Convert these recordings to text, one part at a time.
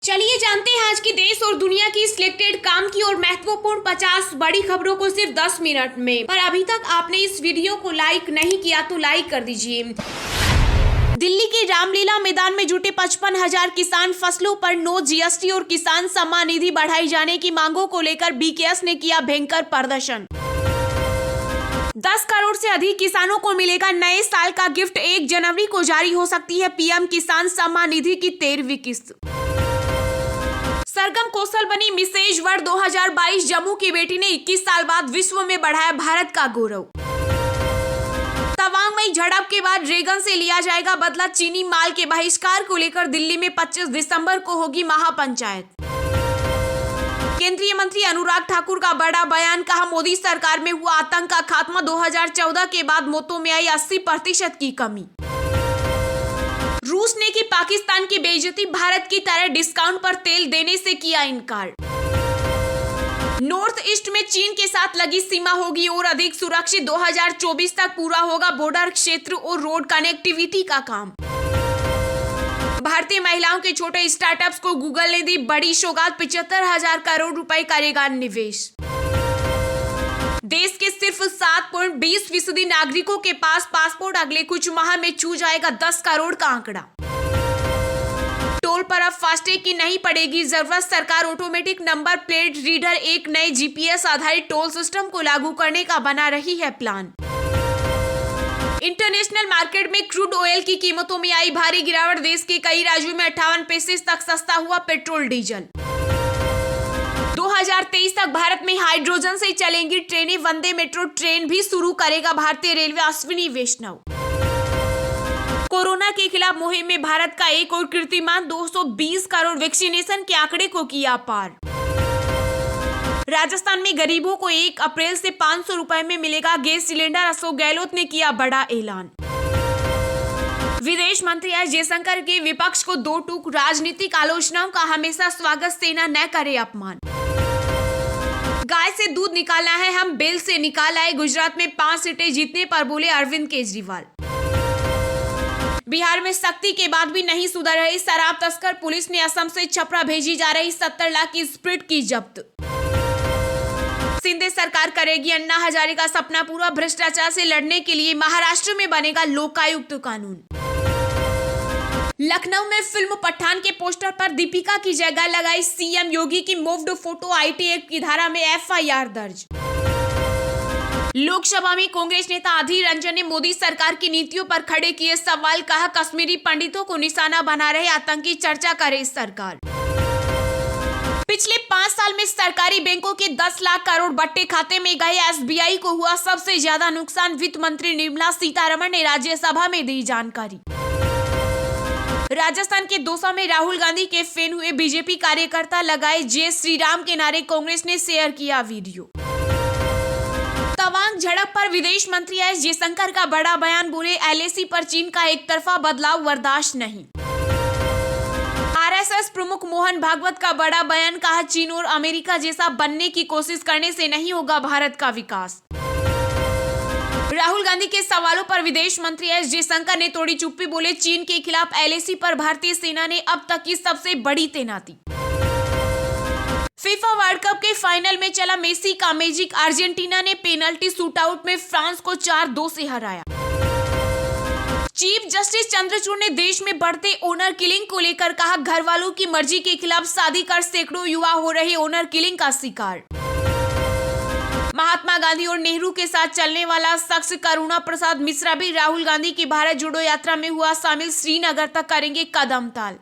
चलिए जानते हैं आज की देश और दुनिया की सिलेक्टेड काम की और महत्वपूर्ण 50 बड़ी खबरों को सिर्फ 10 मिनट में। पर अभी तक आपने इस वीडियो को लाइक नहीं किया तो लाइक कर दीजिए। दिल्ली के रामलीला मैदान में जुटे 55,000 किसान फसलों पर नो जीएसटी और किसान सम्मान निधि बढ़ाई जाने की मांगों को लेकर बीकेएस ने किया भयंकर प्रदर्शन। 10 करोड़ से अधिक किसानों को मिलेगा नए साल का गिफ्ट। 1 जनवरी को जारी हो सकती है पीएम किसान सम्मान निधि की 13वीं किस्त। सरगम कौशल बनी मिसेज वर्ल्ड 2022। जम्मू की बेटी ने 21 साल बाद विश्व में बढ़ाया भारत का गौरव। तवांग में झड़प के बाद ड्रैगन से लिया जाएगा बदला। चीनी माल के बहिष्कार को लेकर दिल्ली में 25 दिसंबर को होगी महापंचायत। केंद्रीय मंत्री अनुराग ठाकुर का बड़ा बयान। कहा मोदी सरकार में हुआ आतंक का खात्मा। 2014 के बाद मौतों में आई 80% की कमी। रूस ने की पाकिस्तान की बेइज्जती। भारत की तरह डिस्काउंट पर तेल देने से किया इनकार। नॉर्थ ईस्ट में चीन के साथ लगी सीमा होगी और अधिक सुरक्षित। 2024 तक पूरा होगा बॉर्डर क्षेत्र और रोड कनेक्टिविटी का काम। भारतीय महिलाओं के छोटे स्टार्टअप्स को गूगल ने दी बड़ी सौगात। 75,000 करोड़ रुपए करेगा निवेश। देश के सिर्फ 7.20% नागरिकों के पास पासपोर्ट। अगले कुछ माह में छू जाएगा 10 करोड़ का आंकड़ा। टोल पर अब फास्टैग की नहीं पड़ेगी जरूरत। सरकार ऑटोमेटिक नंबर प्लेट रीडर एक नए जीपीएस आधारित टोल सिस्टम को लागू करने का बना रही है प्लान। इंटरनेशनल मार्केट में क्रूड ऑयल की कीमतों में आई भारी गिरावट। देश के कई राज्यों में 58 पैसे तक सस्ता हुआ पेट्रोल डीजल। 2023 तक भारत में हाइड्रोजन से चलेंगी ट्रेनें। वंदे मेट्रो ट्रेन भी शुरू करेगा भारतीय रेलवे। अश्विनी वैष्णव। कोरोना के खिलाफ मुहिम में भारत का एक और कीर्तिमान। 220 करोड़ वैक्सीनेशन के आंकड़े को किया पार। राजस्थान में गरीबों को 1 अप्रैल से 500 रुपए में मिलेगा गैस सिलेंडर। अशोक गहलोत ने किया बड़ा ऐलान। विदेश मंत्री एस जयशंकर के विपक्ष को 2 टूक। राजनीतिक आलोचनाओं का हमेशा स्वागत। सेना न करे अपमान। गाय से दूध निकालना है हम बैल से निकाल आए। गुजरात में 5 सीटें जीतने पर बोले अरविंद केजरीवाल। बिहार में सख्ती के बाद भी नहीं सुधर रही शराब तस्कर। पुलिस ने असम से छपरा भेजी जा रही 70 लाख की स्प्रिट की जब्त। सिंधे सरकार करेगी अन्ना हजारे का सपना पूरा। भ्रष्टाचार से लड़ने के लिए महाराष्ट्र में बनेगा लोकायुक्त कानून। लखनऊ में फिल्म पठान के पोस्टर पर दीपिका की जगह लगाई सीएम योगी की मूव्ड फोटो। आईटी एक्ट की धारा में एफआईआर दर्ज। लोकसभा में कांग्रेस नेता अधीर रंजन ने मोदी सरकार की नीतियों पर खड़े किए सवाल। कहा कश्मीरी पंडितों को निशाना बना रहे आतंकी। चर्चा करे सरकार। पिछले 5 साल में सरकारी बैंकों के 10 लाख करोड़ बट्टे खाते में गए। एसबीआई को हुआ सबसे ज्यादा नुकसान। वित्त मंत्री निर्मला सीतारमण ने राज्यसभा में दी जानकारी। राजस्थान के दौसा में राहुल गांधी के फैन हुए बीजेपी कार्यकर्ता। लगाए जय श्री राम के नारे। कांग्रेस ने शेयर किया वीडियो। तवांग झड़प पर विदेश मंत्री एस जयशंकर का बड़ा बयान। बोले एलएसी पर चीन का एक तरफा बदलाव बर्दाश्त नहीं। आरएसएस प्रमुख मोहन भागवत का बड़ा बयान। कहा चीन और अमेरिका जैसा बनने की कोशिश करने से नहीं होगा भारत का विकास। राहुल गांधी के सवालों पर विदेश मंत्री एस जयशंकर ने तोड़ी चुप्पी। बोले चीन के खिलाफ एलएसी पर भारतीय सेना ने अब तक की सबसे बड़ी तैनाती। फीफा वर्ल्ड कप के फाइनल में चला मेसी का मैजिक। अर्जेंटीना ने पेनल्टी शूटआउट में फ्रांस को 4-2 से हराया। चीफ जस्टिस चंद्रचूड़ ने देश में बढ़ते ओनर किलिंग को लेकर कहा घर वालों की मर्जी के खिलाफ शादी कर सैकड़ों युवा हो रहे ओनर किलिंग का शिकार। महात्मा गांधी और नेहरू के साथ चलने वाला शख्स करुणा प्रसाद मिश्रा भी राहुल गांधी की भारत जोड़ो यात्रा में हुआ शामिल। श्रीनगर तक करेंगे कदम ताल।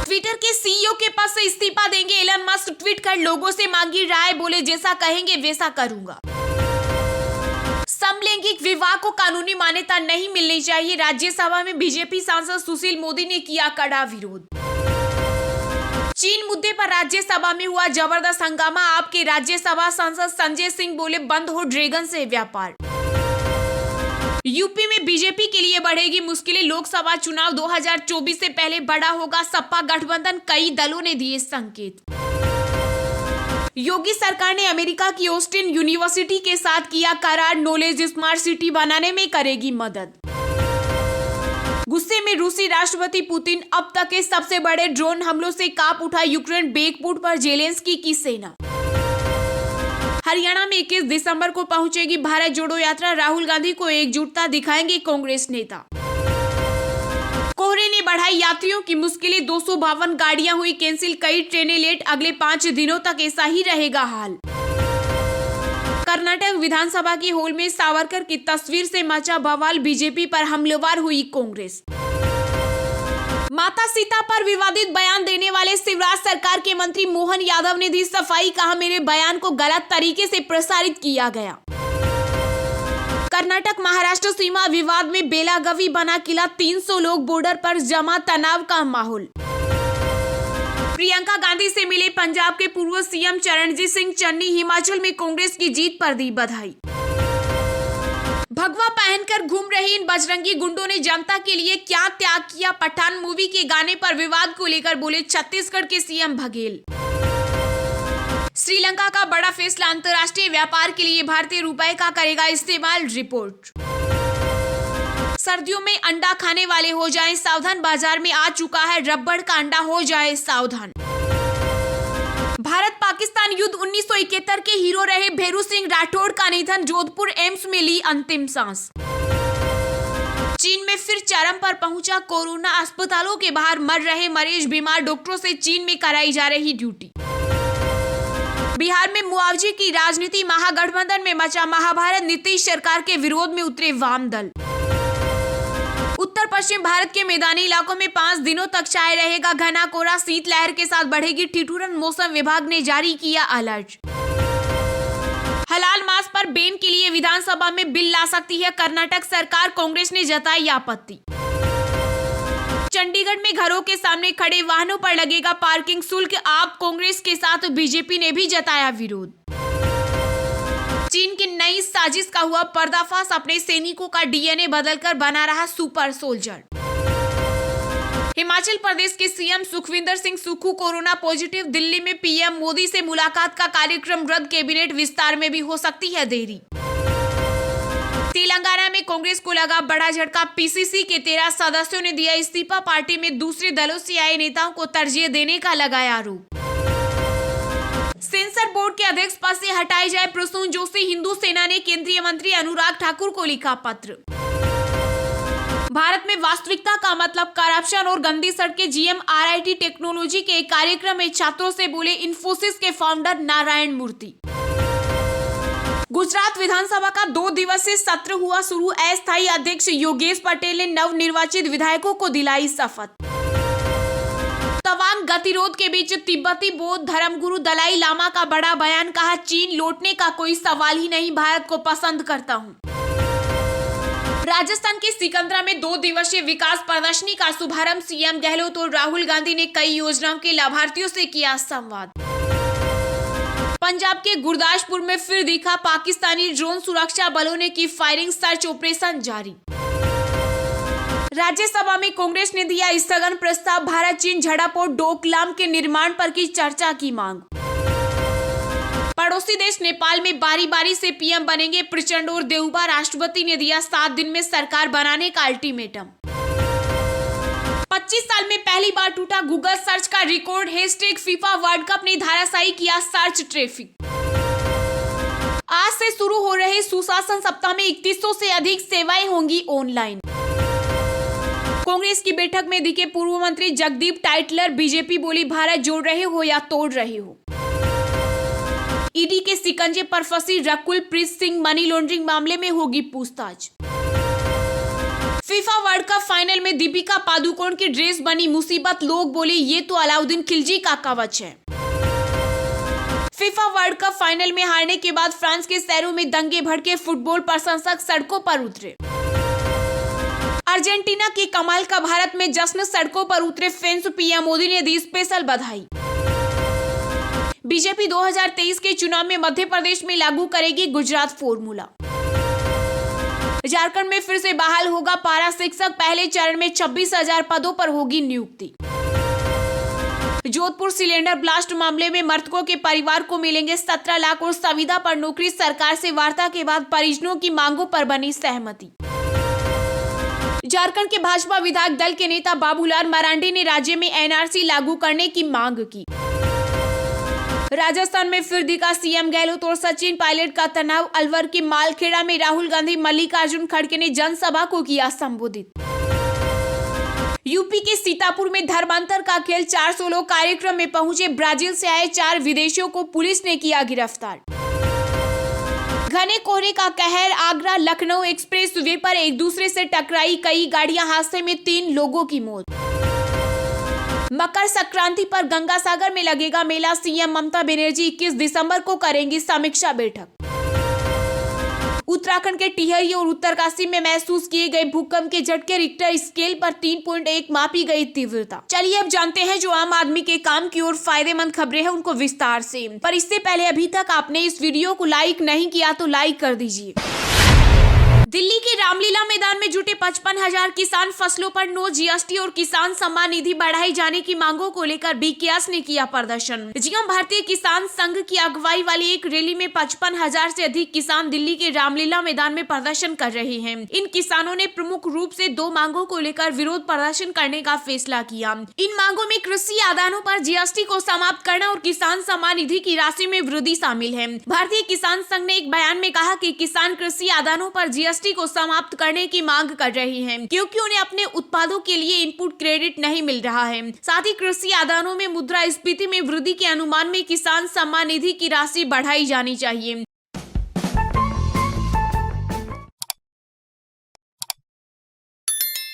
ट्विटर के सीईओ के पद से इस्तीफा देंगे एलन मस्क। ट्वीट कर लोगों से मांगी राय। बोले जैसा कहेंगे वैसा करूंगा। समलैंगिक विवाह को कानूनी मान्यता नहीं मिलनी चाहिए। राज्यसभा में बीजेपी सांसद सुशील मोदी ने किया कड़ा विरोध। चीन मुद्दे पर राज्यसभा में हुआ जबरदस्त हंगामा। आपके राज्यसभा सांसद संजय सिंह बोले बंद हो ड्रैगन से व्यापार। यूपी में बीजेपी के लिए बढ़ेगी मुश्किलें। लोकसभा चुनाव 2024 से पहले बड़ा होगा सपा गठबंधन। कई दलों ने दिए संकेत। योगी सरकार ने अमेरिका की ऑस्टिन यूनिवर्सिटी के साथ किया करार। नॉलेज स्मार्ट सिटी बनाने में करेगी मदद। गुस्से में रूसी राष्ट्रपति पुतिन, अब तक के सबसे बड़े ड्रोन हमलों से कांप उठा यूक्रेन, बेकपुट पर जेलेंस्की की सेना। हरियाणा में 21 दिसंबर को पहुंचेगी भारत जोड़ो यात्रा, राहुल गांधी को एकजुटता दिखाएंगे कांग्रेस नेता। कोहरे ने बढ़ाई यात्रियों की मुश्किलें, 252 गाड़ियां हुई कैंसिल, कई ट्रेनें लेट, अगले 5 दिनों तक ऐसा ही रहेगा हाल। कर्नाटक विधानसभा की हॉल में सावरकर की तस्वीर से मचा बवाल, बीजेपी पर हमलेवार हुई कांग्रेस। माता सीता पर विवादित बयान देने वाले शिवराज सरकार के मंत्री मोहन यादव ने दी सफाई, कहा मेरे बयान को गलत तरीके से प्रसारित किया गया। कर्नाटक महाराष्ट्र सीमा विवाद में बेलागवी बना किला, 300 लोग बॉर्डर पर जमा, तनाव का माहौल। प्रियंका गांधी से मिले पंजाब के पूर्व सीएम चरणजीत सिंह चन्नी, हिमाचल में कांग्रेस की जीत पर दी बधाई। भगवा पहनकर घूम रहे इन बजरंगी गुंडों ने जनता के लिए क्या त्याग किया, पठान मूवी के गाने पर विवाद को लेकर बोले छत्तीसगढ़ के सीएम बघेल। श्रीलंका का बड़ा फैसला, अंतर्राष्ट्रीय व्यापार के लिए भारतीय रुपए का करेगा इस्तेमाल, रिपोर्ट। सर्दियों में अंडा खाने वाले हो जाएं सावधान, बाजार में आ चुका है रबड़ का अंडा, हो जाए सावधान। भारत पाकिस्तान युद्ध 1971 के हीरो रहे भेरू सिंह राठौड़ का निधन, जोधपुर एम्स में ली अंतिम सांस। चीन में फिर चरम पर पहुंचा कोरोना, अस्पतालों के बाहर मर रहे मरीज, बीमार डॉक्टरों से चीन में कराई जा रही ड्यूटी। बिहार में मुआवजे की राजनीति, महागठबंधन में मचा महाभारत, नीतीश सरकार के विरोध में उतरे वाम दल। उत्तर पश्चिम भारत के मैदानी इलाकों में 5 दिनों तक छाए रहेगा घना कोहरा, शीतलहर के साथ बढ़ेगी ठिठुरन, मौसम विभाग ने जारी किया अलर्ट। हलाल मांस पर बैन के लिए विधानसभा में बिल ला सकती है कर्नाटक सरकार, कांग्रेस ने जताई आपत्ति। चंडीगढ़ में घरों के सामने खड़े वाहनों पर लगेगा पार्किंग शुल्क, आप कांग्रेस के साथ बीजेपी ने भी जताया विरोध। चीन की नई साजिश का हुआ पर्दाफाश, अपने सैनिकों का डीएनए बदलकर बना रहा सुपर सोल्जर। हिमाचल प्रदेश के CM Sukhvinder Singh Sukhu corona positive, Delhi में पीएम मोदी से मुलाकात का कार्यक्रम रद्द, कैबिनेट विस्तार में भी हो सकती है देरी। तेलंगाना में कांग्रेस को लगा बड़ा झटका, पीसीसी के 13 सदस्यों ने दिया इस्तीफा, पार्टी में दूसरे दलों से आए नेताओं को तरजीह देने का लगाया आरोप। सेंसर बोर्ड के अध्यक्ष पद से हटाए जाए प्रसून जोशी, हिंदू सेना ने केंद्रीय मंत्री अनुराग ठाकुर को लिखा पत्र। भारत में वास्तविकता का मतलब करप्शन और गंदी सड़कें, जीएम आरआईटी टेक्नोलॉजी के एक कार्यक्रम में छात्रों से बोले इन्फोसिस के फाउंडर नारायण मूर्ति। गुजरात विधानसभा का 2 दिवसीय सत्र हुआ शुरू, अस्थायी अध्यक्ष योगेश पटेल ने नवनिर्वाचित विधायकों को दिलाई शपथ। तवांग गतिरोध के बीच तिब्बती बौद्ध धर्मगुरु दलाई लामा का बड़ा बयान, कहा चीन लौटने का कोई सवाल ही नहीं, भारत को पसंद करता हूं। राजस्थान के सिकंदरा में 2 दिवसीय विकास प्रदर्शनी का शुभारंभ, सीएम गहलोत और राहुल गांधी ने कई योजनाओं के लाभार्थियों से किया संवाद। पंजाब के गुरदासपुर में फिर दिखा पाकिस्तानी ड्रोन, सुरक्षा बलों ने की फायरिंग, सर्च ऑपरेशन जारी। राज्यसभा में कांग्रेस ने दिया स्थगन प्रस्ताव, भारत चीन झड़प और डोकलाम के निर्माण पर की चर्चा की मांग। पड़ोसी देश नेपाल में बारी बारी से पीएम बनेंगे प्रचंड और देउबा, राष्ट्रपति ने दिया 7 दिन में सरकार बनाने का अल्टीमेटम। 25 साल में पहली बार टूटा गूगल सर्च का record, hashtag FIFA world cup ने धाराशायी किया सर्च ट्रैफिक। आज से शुरू हो रहे सुशासन सप्ताह में 3100 से अधिक सेवाएं होंगी ऑनलाइन। कांग्रेस की बैठक में दिखे पूर्व मंत्री जगदीप टाइटलर, बीजेपी बोली भारत जोड़ रहे हो या तोड़ रहे हो। ईडी के शिकंजे पर फंसी रकुल प्रीत सिंह, मनी लॉन्ड्रिंग मामले में होगी पूछताछ। फीफा वर्ल्ड कप फाइनल में दीपिका पादुकोण की ड्रेस बनी मुसीबत, लोग बोले ये तो अलाउद्दीन खिलजी का कवच है। फीफा वर्ल्ड कप फाइनल में हारने के बाद फ्रांस के शहरों में दंगे भड़के, फुटबॉल प्रशंसक सड़कों पर उतरे। अर्जेंटीना की कमाल का भारत में जश्न, सड़कों पर उतरे फैंस, पीएम मोदी ने दी स्पेशल बधाई। बीजेपी 2023 के चुनाव में मध्य प्रदेश में लागू करेगी गुजरात फॉर्मूला। झारखंड में फिर से बहाल होगा पारा शिक्षक, पहले चरण में 26,000 पदों पर होगी नियुक्ति। जोधपुर सिलेंडर ब्लास्ट मामले में मृतकों के परिवार को मिलेंगे 17 लाख और संविदा पर नौकरी, सरकार से वार्ता के बाद परिजनों की मांगों पर बनी सहमति। झारखंड के भाजपा विधायक दल के नेता बाबूलाल मरांडी ने राज्य में एनआरसी लागू करने की मांग की। राजस्थान में फिर दिखा सीएम गहलोत और सचिन पायलट का तनाव। अलवर के मालखेड़ा में राहुल गांधी मल्लिकार्जुन खड़गे ने जनसभा को किया संबोधित। यूपी के सीतापुर में धर्मांतर का खेल 400 लोग कार्यक्रम में पहुंचे। ब्राजील से आए 4 विदेशियों को पुलिस ने किया गिरफ्तार। घने कोहरे का कहर। आगरा लखनऊ एक्सप्रेस वे पर एक दूसरे से टकराई कई गाड़ियां। हादसे में 3 लोगों की मौत। मकर संक्रांति पर गंगासागर में लगेगा मेला। सीएम ममता बनर्जी 21 दिसंबर को करेंगी समीक्षा बैठक। उत्तराखंड के टिहरी और उत्तरकाशी में महसूस किए गए भूकंप के झटके। रिक्टर स्केल पर 3.1 मापी गई तीव्रता। चलिए अब जानते हैं जो आम आदमी के काम की और फायदेमंद खबरें हैं उनको विस्तार से। पर इससे पहले अभी तक आपने इस वीडियो को लाइक नहीं किया तो लाइक कर दीजिए। दिल्ली के रामलीला मैदान में जुटे 55,000 किसान। फसलों पर नो जीएसटी और किसान सम्मान निधि बढ़ाई जाने की मांगों को लेकर बीकेएस ने किया प्रदर्शन। जीएम भारतीय किसान संघ की अगुवाई वाली एक रैली में 55,000 से अधिक किसान दिल्ली के रामलीला मैदान में प्रदर्शन कर रहे हैं। इन किसानों ने प्रमुख रूप से 2 मांगों को लेकर विरोध प्रदर्शन करने का फैसला किया। इन मांगों में कृषि आदानों पर जीएसटी को समाप्त करना और किसान सम्मान निधि की राशि में वृद्धि शामिल है। भारतीय किसान संघ ने एक बयान में कहा कि किसान कृषि आदानों पर जीएसटी को समाप्त करने की मांग कर रहे हैं क्योंकि उन्हें अपने उत्पादों के लिए इनपुट क्रेडिट नहीं मिल रहा है। साथ ही कृषि आदानों में मुद्रास्फीति में वृद्धि के अनुमान में किसान सम्मान निधि की राशि बढ़ाई जानी चाहिए।